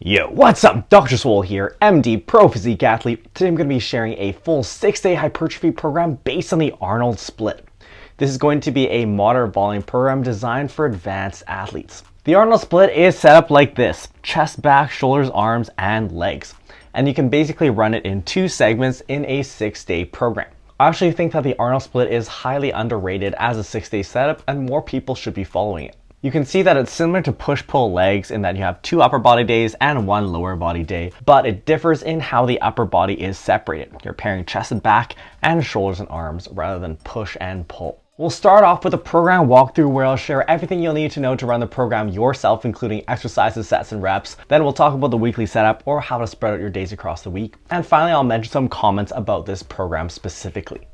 Yo, what's up? Dr. Swole here, MD, pro physique athlete. Today I'm going to be sharing a full 6-day hypertrophy program based on the Arnold split. This is going to be a moderate volume program designed for advanced athletes. The Arnold split is set up like this: chest, back, shoulders, arms, and legs. And you can basically run it in 2 segments in a 6-day program. I actually think that the Arnold split is highly underrated as a 6-day setup, and more people should be following it. You can see that it's similar to push-pull legs in that you have 2 upper body days and 1 lower body day, but it differs in how the upper body is separated. You're pairing chest and back and shoulders and arms rather than push and pull. We'll start off with a program walkthrough where I'll share everything you'll need to know to run the program yourself, including exercises, sets, and reps. Then we'll talk about the weekly setup or how to spread out your days across the week. And finally, I'll mention some comments about this program specifically.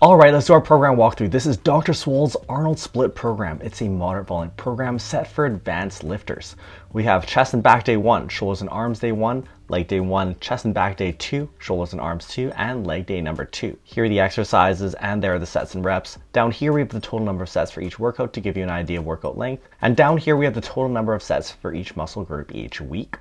Alright, let's do our program walkthrough. This is Dr. Swole's Arnold Split program. It's a moderate volume program set for advanced lifters. We have chest and back day 1, shoulders and arms day 1, leg day 1, chest and back day 2, shoulders and arms 2, and leg day number 2. Here are the exercises and there are the sets and reps. Down here we have the total number of sets for each workout to give you an idea of workout length. And down here we have the total number of sets for each muscle group each week.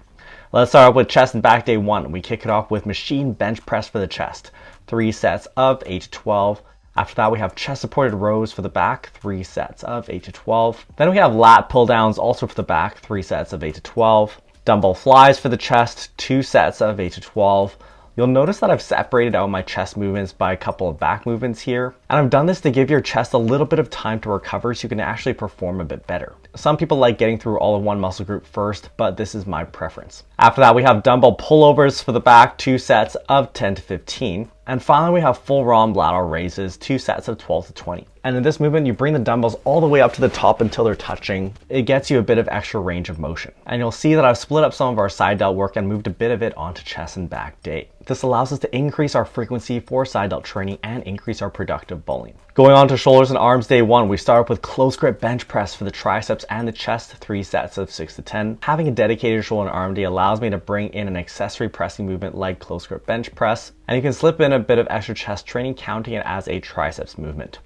Let's start off with chest and back day 1. We kick it off with machine bench press for the chest. 3 sets of 8 to 12. After that, we have chest supported rows for the back, 3 sets of 8 to 12. Then we have lat pull downs also for the back, 3 sets of 8 to 12. Dumbbell flies for the chest, 2 sets of 8 to 12. You'll notice that I've separated out my chest movements by a couple of back movements here. And I've done this to give your chest a little bit of time to recover so you can actually perform a bit better. Some people like getting through all of one muscle group first, but this is my preference. After that, we have dumbbell pullovers for the back, 2 sets of 10 to 15. And finally, we have full ROM lateral raises, 2 sets of 12 to 20. And in this movement, you bring the dumbbells all the way up to the top until they're touching. It gets you a bit of extra range of motion. And you'll see that I've split up some of our side delt work and moved a bit of it onto chest and back day. This allows us to increase our frequency for side delt training and increase our productive volume. Going on to shoulders and arms day 1, we start off with close grip bench press for the triceps and the chest, 3 sets of 6 to 10. Having a dedicated shoulder and arm day allows me to bring in an accessory pressing movement like close grip bench press, and you can slip in a bit of extra chest training, counting it as a triceps movement.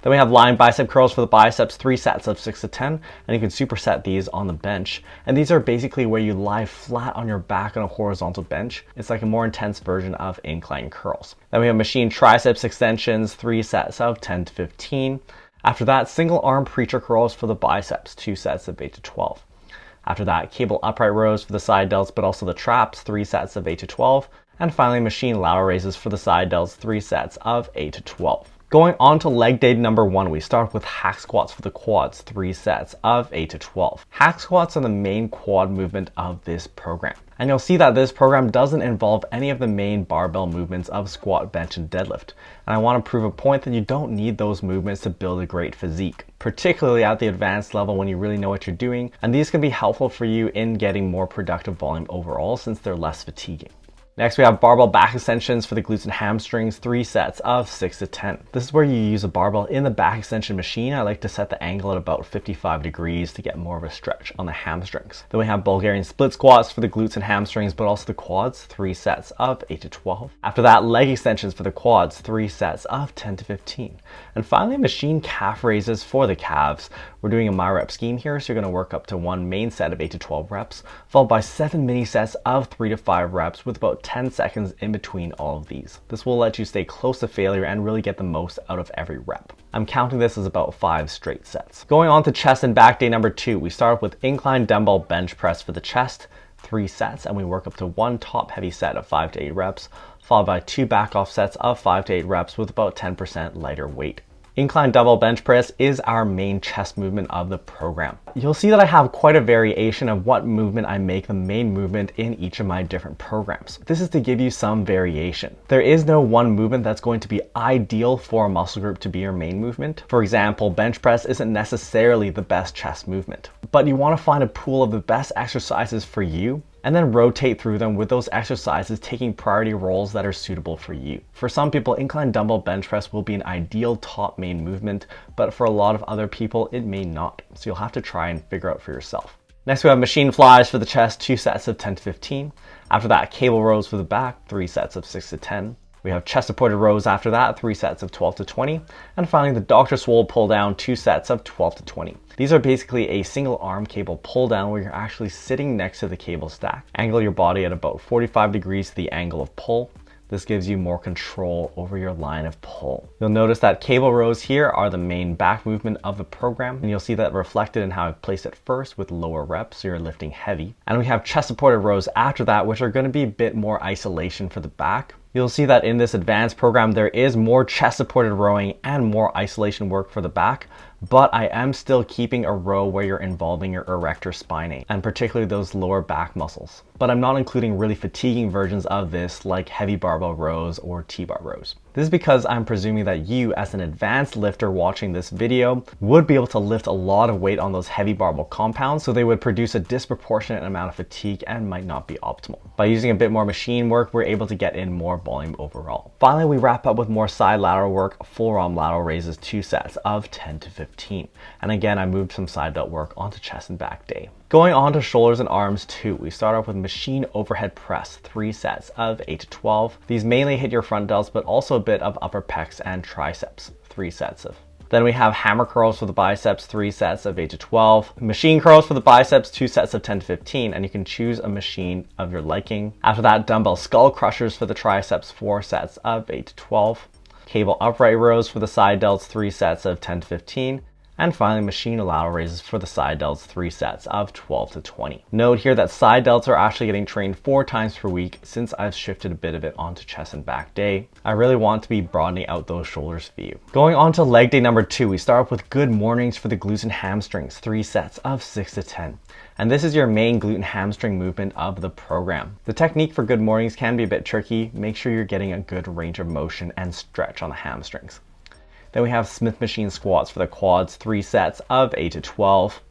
Then we have lying bicep curls for the biceps, 3 sets of 6 to 10, and you can superset these on the bench. And these are basically where you lie flat on your back on a horizontal bench. It's like a more intense version of incline curls. Then we have machine triceps extensions, 3 sets of 10 to 15. After that, single arm preacher curls for the biceps, 2 sets of 8 to 12. After that, cable upright rows for the side delts, but also the traps, 3 sets of 8 to 12. And finally, machine lateral raises for the side delts, 3 sets of 8 to 12. Going on to leg day number 1, we start with hack squats for the quads, 3 sets of 8 to 12. Hack squats are the main quad movement of this program. And you'll see that this program doesn't involve any of the main barbell movements of squat, bench, and deadlift. And I want to prove a point that you don't need those movements to build a great physique, particularly at the advanced level when you really know what you're doing. And these can be helpful for you in getting more productive volume overall since they're less fatiguing. Next, we have barbell back extensions for the glutes and hamstrings, 3 sets of 6 to 10. This is where you use a barbell in the back extension machine. I like to set the angle at about 55 degrees to get more of a stretch on the hamstrings. Then we have Bulgarian split squats for the glutes and hamstrings, but also the quads, 3 sets of 8 to 12. After that, leg extensions for the quads, 3 sets of 10 to 15. And finally, machine calf raises for the calves. We're doing a MyRep scheme here, so you're going to work up to 1 main set of 8 to 12 reps, followed by 7 mini sets of 3 to 5 reps with about 10 seconds in between all of these. This will let you stay close to failure and really get the most out of every rep. I'm counting this as about 5 straight sets. Going on to chest and back day number 2, we start with incline dumbbell bench press for the chest, 3 sets, and we work up to 1 top heavy set of 5 to 8 reps, followed by 2 back off sets of 5 to 8 reps with about 10% lighter weight. Incline dumbbell bench press is our main chest movement of the program. You'll see that I have quite a variation of what movement I make the main movement in each of my different programs. This is to give you some variation. There is no one movement that's going to be ideal for a muscle group to be your main movement. For example, bench press isn't necessarily the best chest movement, but you want to find a pool of the best exercises for you and then rotate through them with those exercises taking priority roles that are suitable for you. For some people, incline dumbbell bench press will be an ideal top main movement, but for a lot of other people, it may not. So you'll have to try and figure out for yourself. Next, we have machine flies for the chest, 2 sets of 10 to 15. After that, cable rows for the back, 3 sets of 6 to 10. We have chest supported rows after that, 3 sets of 12 to 20. And finally, the Dr. Swole pull down, 2 sets of 12 to 20. These are basically a single arm cable pull down where you're actually sitting next to the cable stack. Angle your body at about 45 degrees to the angle of pull. This gives you more control over your line of pull. You'll notice that cable rows here are the main back movement of the program, and you'll see that reflected in how I've placed it first with lower reps, so you're lifting heavy. And we have chest supported rows after that, which are going to be a bit more isolation for the back. You'll see that in this advanced program, there is more chest supported rowing and more isolation work for the back, but I am still keeping a row where you're involving your erector spinae, and particularly those lower back muscles. But I'm not including really fatiguing versions of this like heavy barbell rows or T-bar rows. This is because I'm presuming that you, as an advanced lifter watching this video, would be able to lift a lot of weight on those heavy barbell compounds, so they would produce a disproportionate amount of fatigue and might not be optimal. By using a bit more machine work, we're able to get in more volume overall. Finally, we wrap up with more side lateral work, full arm lateral raises, 2 sets of 10 to 15. And again, I moved some side delt work onto chest and back day. Going on to shoulders and arms too, we start off with machine overhead press, 3 sets of 8 to 12. These mainly hit your front delts, but also a bit of upper pecs and triceps, 3 sets of. Then we have hammer curls for the biceps, 3 sets of 8 to 12. Machine curls for the biceps, 2 sets of 10 to 15, and you can choose a machine of your liking. After that, dumbbell skull crushers for the triceps, 4 sets of 8 to 12. Cable upright rows for the side delts, 3 sets of 10 to 15. And finally, machine lateral raises for the side delts, 3 sets of 12 to 20. Note here that side delts are actually getting trained 4 times per week since I've shifted a bit of it onto chest and back day. I really want to be broadening out those shoulders for you. Going on to leg day number 2, we start off with good mornings for the glutes and hamstrings, 3 sets of 6 to 10. And this is your main glute and hamstring movement of the program. The technique for good mornings can be a bit tricky. Make sure you're getting a good range of motion and stretch on the hamstrings. Then we have Smith machine squats for the quads, 3 sets of 8 to 12.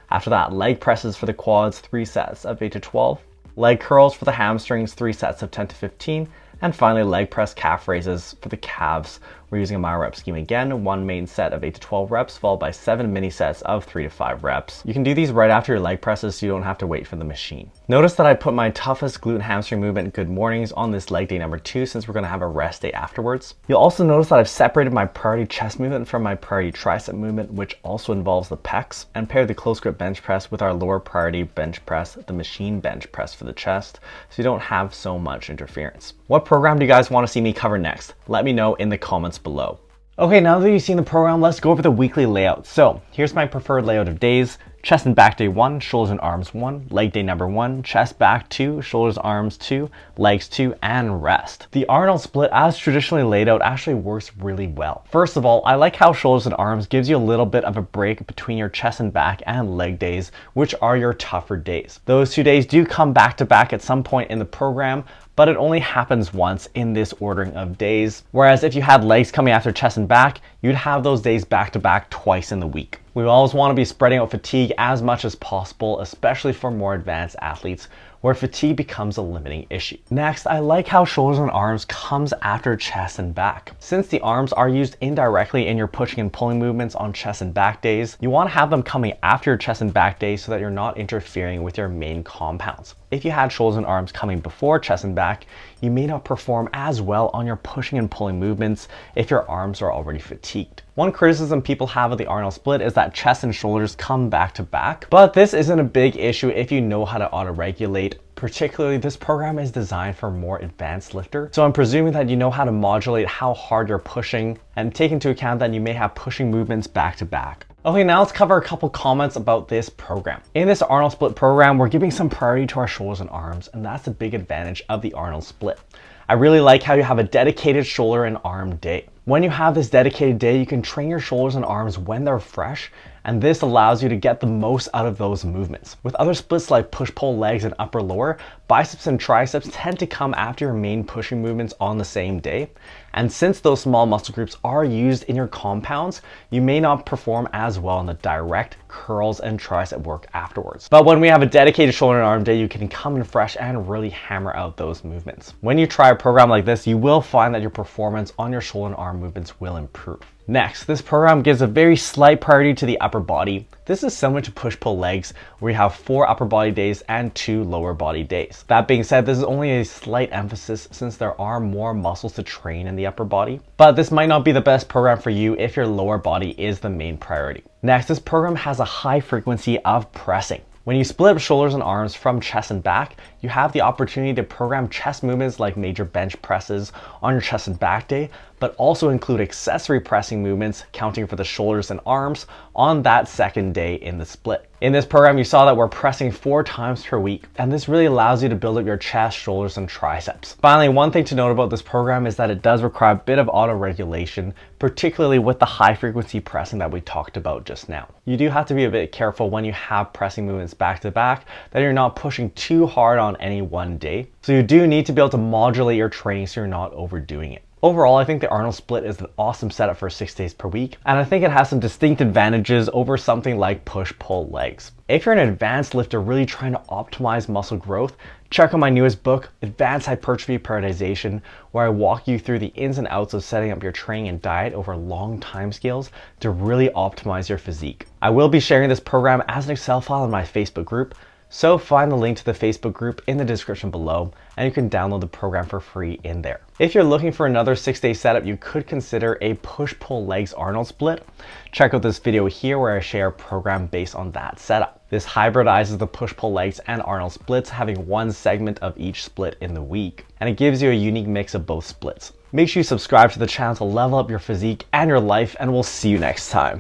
After that, leg presses for the quads, 3 sets of 8 to 12. Leg curls for the hamstrings, 3 sets of 10 to 15. And finally, leg press calf raises for the calves. We're using a myo-rep scheme again, 1 main set of 8 to 12 reps, followed by 7 mini sets of 3 to 5 reps. You can do these right after your leg presses so you don't have to wait for the machine. Notice that I put my toughest glute and hamstring movement, good mornings, on this leg day number 2 since we're going to have a rest day afterwards. You'll also notice that I've separated my priority chest movement from my priority tricep movement, which also involves the pecs, and paired the close grip bench press with our lower priority bench press, the machine bench press for the chest, so you don't have so much interference. What program do you guys want to see me cover next? Let me know in the comments below. Okay, now that you've seen the program, let's go over the weekly layout. So here's my preferred layout of days. Chest and back day 1, shoulders and arms 1, leg day number 1, chest back 2, shoulders arms 2, legs 2, and rest. The Arnold split as traditionally laid out actually works really well. First of all, I like how shoulders and arms gives you a little bit of a break between your chest and back and leg days, which are your tougher days. Those 2 days do come back to back at some point in the program, but it only happens once in this ordering of days. Whereas if you had legs coming after chest and back, you'd have those days back to back twice in the week. We always want to be spreading out fatigue as much as possible, especially for more advanced athletes where fatigue becomes a limiting issue. Next, I like how shoulders and arms comes after chest and back. Since the arms are used indirectly in your pushing and pulling movements on chest and back days, you want to have them coming after your chest and back days so that you're not interfering with your main compounds. If you had shoulders and arms coming before chest and back, you may not perform as well on your pushing and pulling movements if your arms are already fatigued. One criticism people have of the Arnold split is that chest and shoulders come back to back, but this isn't a big issue if you know how to auto-regulate. Particularly, this program is designed for more advanced lifter, so I'm presuming that you know how to modulate how hard you're pushing and take into account that you may have pushing movements back to back. Okay, now let's cover a couple comments about this program. In this Arnold split program, we're giving some priority to our shoulders and arms, and that's a big advantage of the Arnold split. I really like how you have a dedicated shoulder and arm day. When you have this dedicated day, you can train your shoulders and arms when they're fresh, and this allows you to get the most out of those movements. With other splits like push-pull legs and upper lower, biceps and triceps tend to come after your main pushing movements on the same day. And since those small muscle groups are used in your compounds, you may not perform as well in the direct curls and tricep work afterwards. But when we have a dedicated shoulder and arm day, you can come in fresh and really hammer out those movements. When you try a program like this, you will find that your performance on your shoulder and arm movements will improve. Next, this program gives a very slight priority to the upper body. This is similar to push-pull legs, where you have 4 upper body days and 2 lower body days. That being said, this is only a slight emphasis since there are more muscles to train in the upper body, but this might not be the best program for you if your lower body is the main priority. Next, this program has a high frequency of pressing. When you split up shoulders and arms from chest and back, you have the opportunity to program chest movements like major bench presses on your chest and back day, but also include accessory pressing movements counting for the shoulders and arms on that second day in the split. In this program, you saw that we're pressing 4 times per week, and this really allows you to build up your chest, shoulders, and triceps. Finally, one thing to note about this program is that it does require a bit of auto-regulation, particularly with the high frequency pressing that we talked about just now. You do have to be a bit careful when you have pressing movements back to back that you're not pushing too hard on any one day. So you do need to be able to modulate your training so you're not overdoing it. Overall, I think the Arnold split is an awesome setup for 6 days per week, and I think it has some distinct advantages over something like push-pull legs. If you're an advanced lifter really trying to optimize muscle growth, check out my newest book, Advanced Hypertrophy Prioritization, where I walk you through the ins and outs of setting up your training and diet over long time scales to really optimize your physique. I will be sharing this program as an Excel file in my Facebook group, so find the link to the Facebook group in the description below, and you can download the program for free in there. If you're looking for another 6-day setup, you could consider a push-pull legs Arnold split. Check out this video here where I share a program based on that setup. This hybridizes the push-pull legs and Arnold splits, having one segment of each split in the week, and it gives you a unique mix of both splits. Make sure you subscribe to the channel to level up your physique and your life, and we'll see you next time.